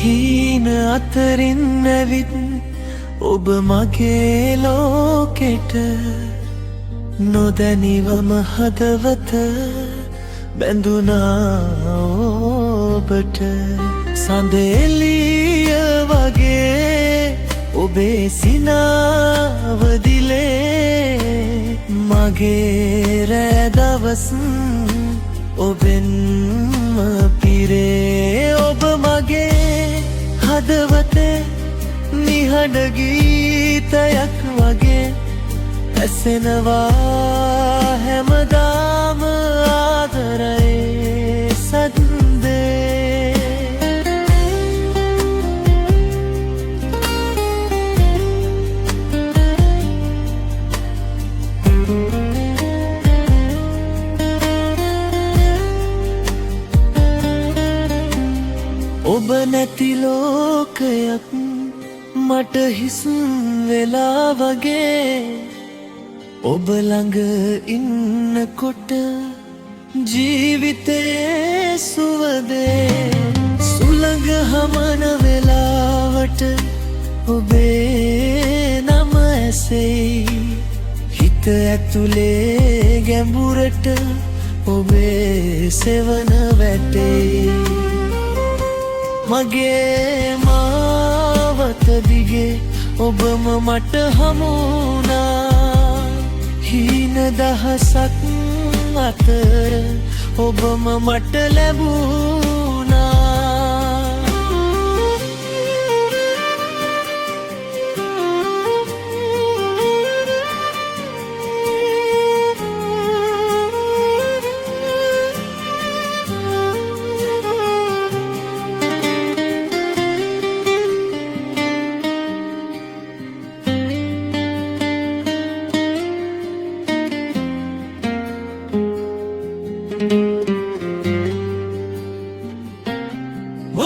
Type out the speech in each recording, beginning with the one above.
හීන අතරින් ඇවිත් ඔබ මගේ ලෝකෙට නොදැනිවම හදවත බැඳුනා ඔබට සඳ එළිය වගේ ඔබේ සිනාව දිලේ මගේ රෑ දවස් ඔබෙන්ම පිරේ ඔබ මගේ හදවතේ නිහඬ ගීතයක් වගේ ඇසෙනවා හැමදාම ආදරේ සද්දේ ඔබ නැති ලෝකයක් මට හිස් වෙලා වගේ ඔබ ළඟ ඉන්නකොට ජීවිතේ සුවදේ සුළඟ හමන වෙලාවට ඔබේ නම ඇසෙයි හිත ඇතුලේ ගැඹුරට ඔබේ සෙවන වැටෙයි මගේ මාවත දිගේ ඔබම මට හමුුණා හීන දහසක් අතර ඔබම මට ලැබුණා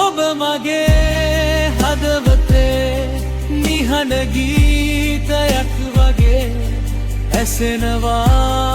ඔබ මගේ හදවතේ නිහඬ ගීතයක් වගේ ඇසෙනවා